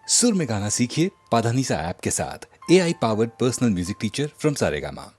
सुर में गाना सीखिए पाधानीसा ऐप के साथ। AI powered personal music teacher from Saregama.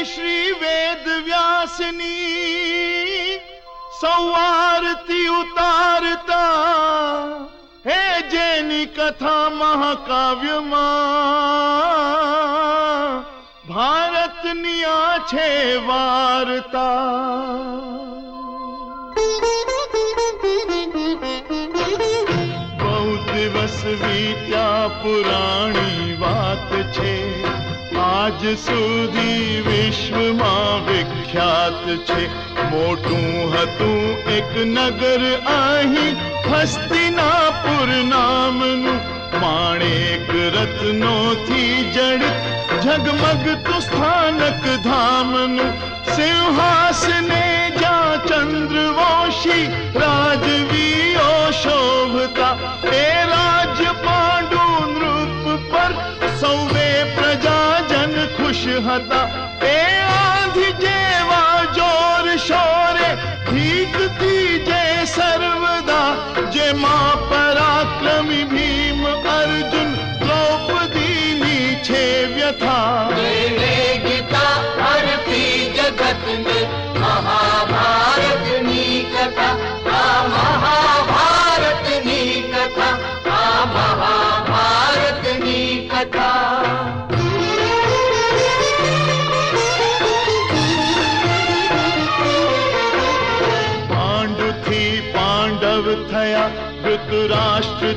Shri Ved व्यासनी सौवारती उतारता हे जेनी कथा महाकाव्य भारतनी आछे वार्ता बहु दिवस वीत्या पुराणी वात छे आज સુધી વિશ્વમાં વિખ્યાત છે મોટું હતું એક નગર અહીં હસ્તિનાપુર નામનું માણેક રત્નોથી જડિત ઝગમગતું સ્થાનક ધામનું સિંહાસને જ્યાં ચંદ્રવંશી રાજવીઓ શોભતા એ રાજ્ય પાંડુ નૃપ પર સૌવે પ્રજાજન ખુશ હતા એ આંધી જેવા જોર શોરે ભીગતી જે સર્વદા જેમાં પરાક્રમી ભીમ અર્જુન દ્રૌપદીની છે વ્યથા ગીતા હરતી જગતને મહાભારતની કથા આ મહાભારતની કથા આ મહા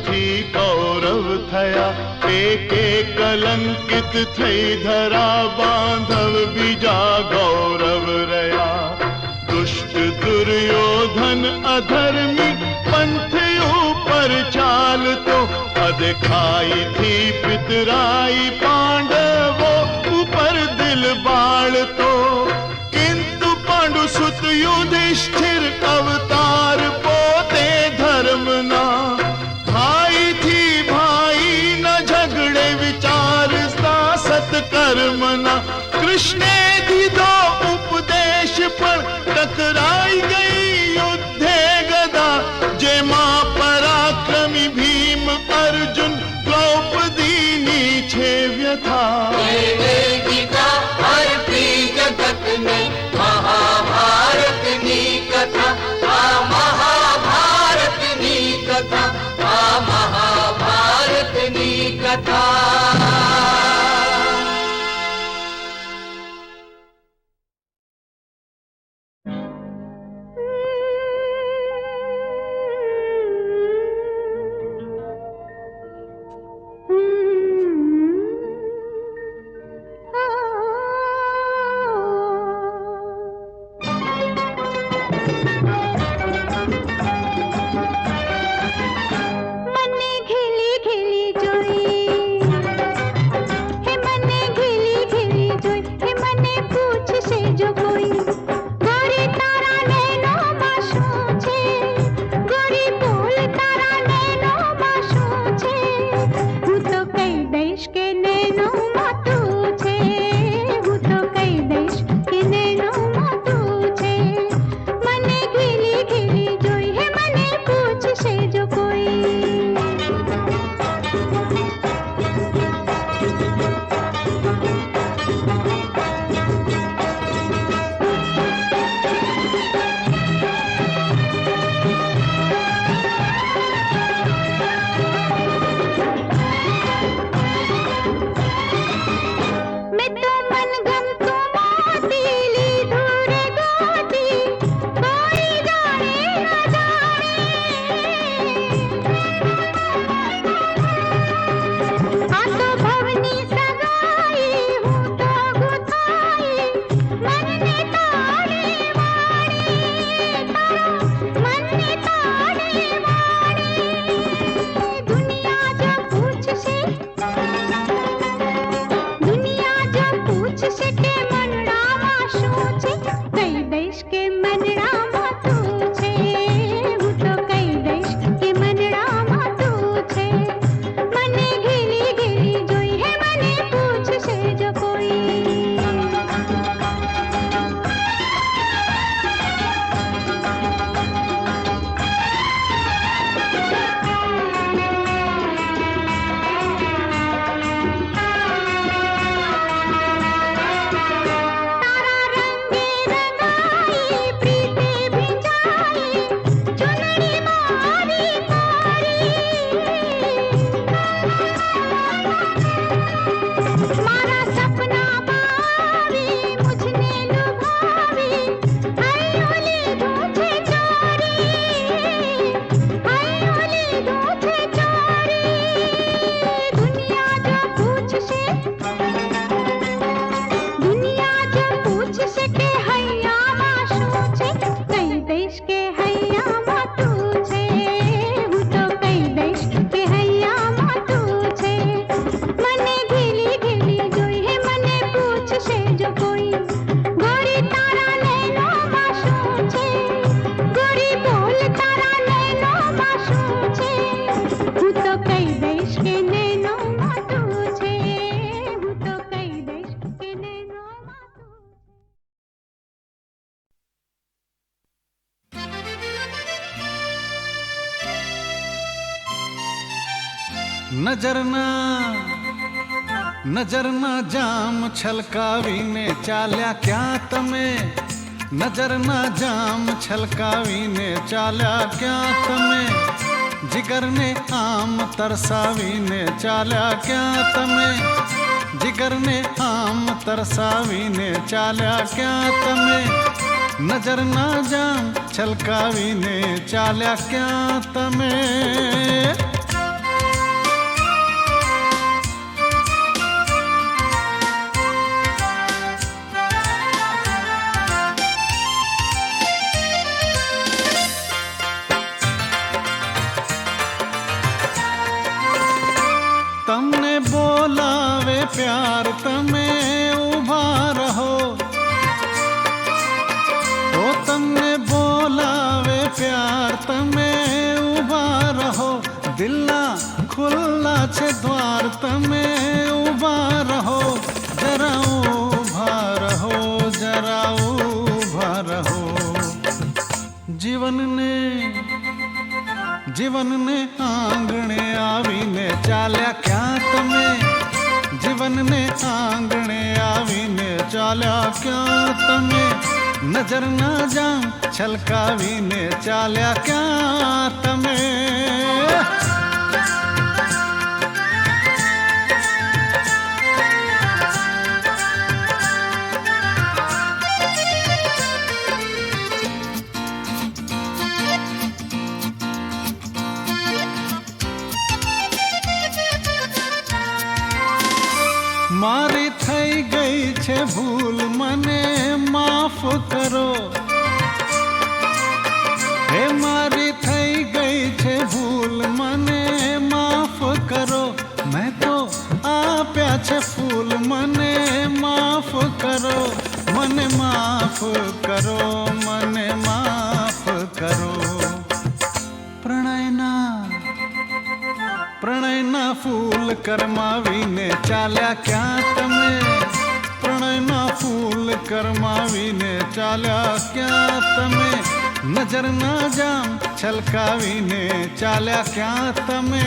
થી કૌરવ થયા એક કલંકિત થઈ ધરા બાંધવ બીજા ગૌરવ રહ્યા દુષ્ટ દુર્યોધન અધર્મી પંથ ઉપર ચાલતો અદેખાઈ થી પિતરાઈ પાંડવો ઉપર દિલ બાળતો કિંતુ પાંડુ સુત યુધિષ્ઠિર અવતાર પોતે ધર્મના ભાઈ થી ભાઈ ન ઝઘડે વિચારતા સત્કર્મના કૃષ્ણે દીધો ઉપદેશ પણ ટકરાઈ ગઈ યુદ્ધે ગદા જેમાં પરાક્રમી ભીમ અર્જુન દ્રૌપદીની છે વ્યથા ગીતા હરતી જગત ને મહાભારતની કથા આ મહાભારતની કથા આ મહાભારતની કથા નજરના જામ છલકાવીને ચાલ્યા ક્યાં તમે નજરના જામ છલકાવીને ચાલ્યા ક્યાં તમે जिगरने आम तरसावीने चाल्या क्या तमे जिगरने आम तरसावीने चाल्या क्या तमे नजर ना जाम छलकावीने चाल्या क्या तमे તમને બોલાવે પ્યાર તમે ઊભા રહો, ઓ તમને બોલાવે પ્યાર તમે ઊભા રહો, દિલના ખુલ્લા છે દ્વાર તમે ઊભા રહો, જરા ઊભા રહો, જરા ઊભા રહો. જીવનને આંગણે આવીને ચાલ્યા ક્યાં તમે, જીવનને આંગણે આવીને ચાલ્યા ક્યાં તમે, નજરના જામ છલકાવીને ચાલ્યા ક્યાં તમે. મારી થઈ ગઈ છે ભૂલ મને માફ કરો, હે મારી થઈ ગઈ છે ભૂલ મને માફ કરો, મેં તો આપ્યા છે ફૂલ મને માફ કરો, મને માફ કરો, મને માફ કરો. પ્રણયના ફૂલ કરમાવીને ચાલ્યા ક્યાં તમે, પ્રણયના ફૂલ કરમાવીને ચાલ્યા ક્યાં તમે, નજરના જામ છલકાવીને ચાલ્યા ક્યાં તમે.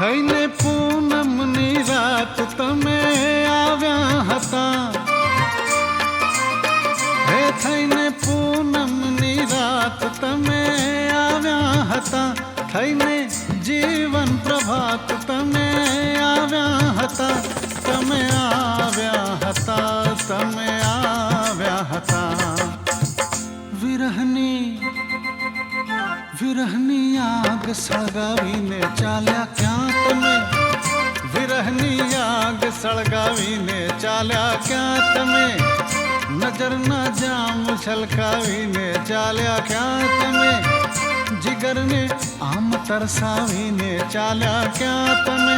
થઈને પૂનમની રાત તમે આવ્યા હતા, હે થઈને પૂનમની રાત તમે આવ્યા હતા, થઈને જીવન પ્રભાત તમે આવ્યા હતા, તમે આવ્યા હતા, તમે આવ્યા હતા. વિરહની આગ સળગાવીને ચાલ્યા ક્યાં તમે, વિરહની આગ સળગાવીને ચાલ્યા ક્યાં તમે, નજરના જામ છલકાવીને ચાલ્યા ક્યાં તમે, જીગરને આમ તરસાવીને ચાલ્યા ક્યાં તમે,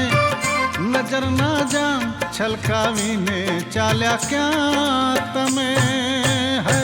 નજરના જામ છલકાવીને ચાલ્યા ક્યાં તમે. હે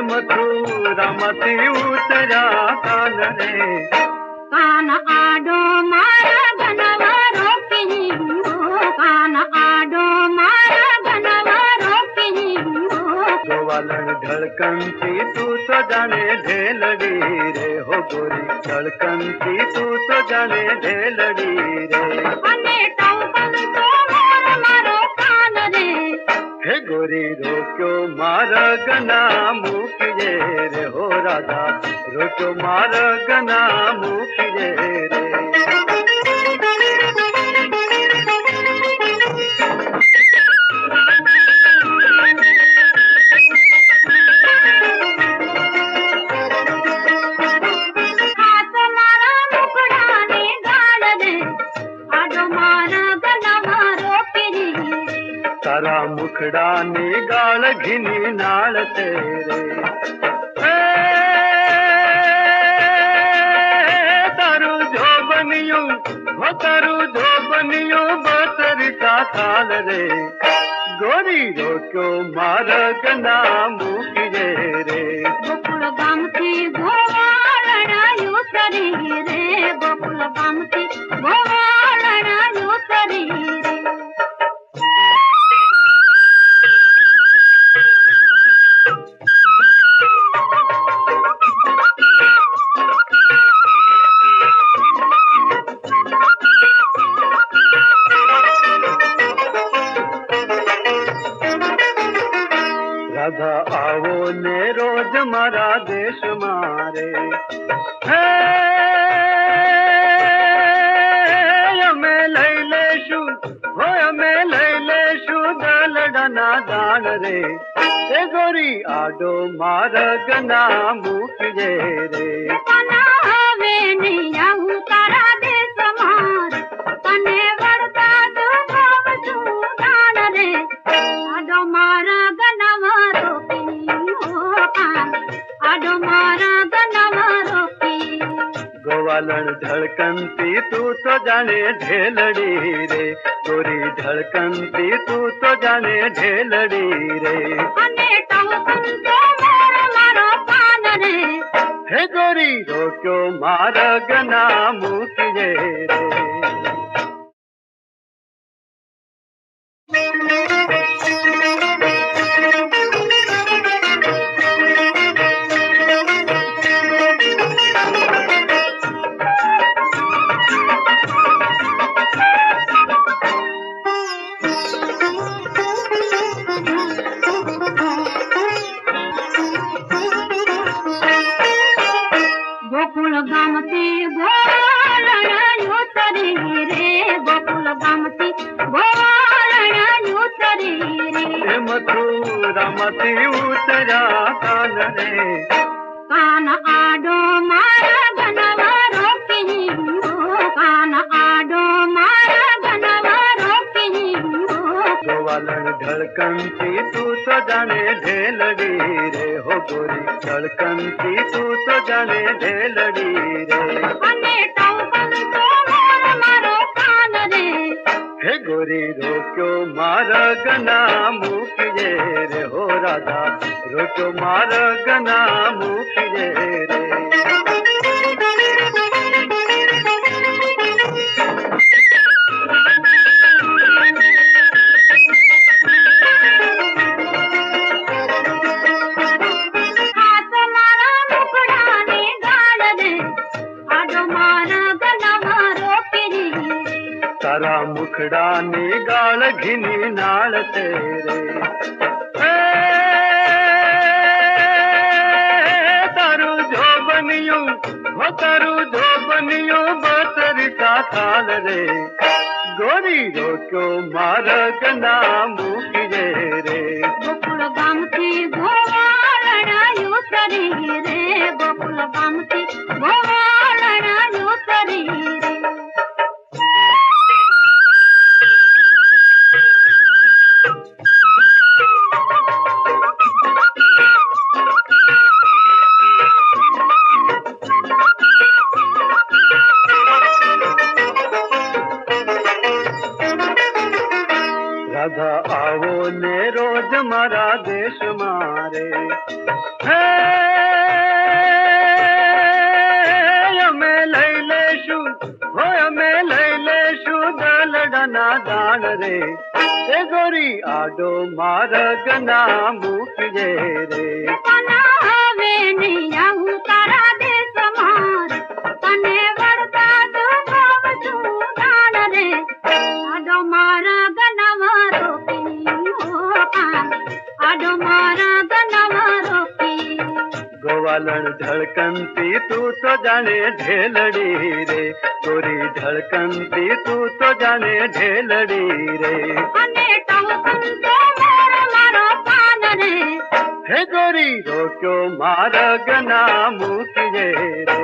મથુરામાંથી ઉતર્યા કાન રે, કાન આડો મારા ગનવા રોકી, કાન આડો મારા ગનવા રોકી, ગોવાલણ ધડકનથી તું તો જાણે ઢેલડી રે, હો ગોરી ધડકનથી તું તો જાણે ઢેલડી રે, અને ટંકન તો મારો કાન રે, હે ગોરી રોક્યો મારા ગના મૂકજે રે, હો રાધા રોક્યો મારા ગના મૂકજે રે. તારા મુખડાની ગાળ ઘીની નાળ તેરે, તારું જોબનિયું હો તારું જોબનિયું બતરીકા થાલ રે, ગોરી રોક્યો મારા ગના મૂકજે રે, ગોકુળ ગામથી ગોવાળણ ઉતરી રે, ગોકુળ ગામથી ગોવાળણ ઉતરી રે. આવો ને રોજ મારા દેશ મારે હે અમે લઈ લેશું અમે લઈ લેશું દલડાના દાણ રે એ ગોરી આડો માર્ગ ના મૂકજે રે હવે નહીં આવું તારા દેશ માર તને વળતા તો છું દાણ રે આડો માર્ગ નવા રોકી આડો માર્ગ નવા રોકી ગોવાલણ ધડકનતી તું તો જાણે ઢેલડી રે ગોરી ધડકનતી તું તો જાણે ઢેલડી રે અને ટવકન તો મારો કાન રે હે ગોરી રોક્યો માર્ગ ના મૂકજે રે ગોકુળ ગામથી ગોવાળણ ઉતરી રે ગોકુળ ગામથી ગોવાળણ ઉતરી રે હે મથુરામાંથી ઉતર્યા કાન રે કાન આડો મારા ગનવા રોકી કાન આડો મારા ગનવા રોકી ગોવાલણ ધડકનતી તું તો જાણે ઢેલડી રે હો ગોરી ધડકનતી તું તો જાણે ઢેલડી રે અને ટવકન તો મારો કાન રે હે ગોરી રોક્યો માર્ગ ના મૂકજે રે હો રાધા રોક્યો માર્ગ ના મૂકજે રે હાથ મારા મુકડાને ગાળ રે આડો મારા ગનવા રોકી તારા મુખડાની ગાળ ઘીની નાળ તે રે તારું જો બન્યું બતરી કા થાલ રે ગોરી રોક્યો માર્ગ ના મૂકજે રે ગોકુળ ગામથી ગોવાળણ ઉતરી રે ગોકુળ ગામથી ગોવાળણ ઉતરી રે રાધા આવો ને રોજ મારા દેશ મારે હે અમે લઈ લેશું અમે લઈ લેશું દલડાના દાણ રે એ ગોરી આડો માર્ગ ના મૂકજે રે હવે નહીં આવું તારા દેશ માર તને વળતા તો છું દાણ રે આડો મારા ગનવા રોકી આડો મારા ગનવા રોકી ગોવાલણ ધડકનતી તું તો જાણે ઢેલડી રે ગોરી ધડકનતી તું તો જાણે ઢેલડી રે અને ટવકન તો મારો કાન રે હે ગોરી રોક્યો માર્ગ ના મૂકજે રે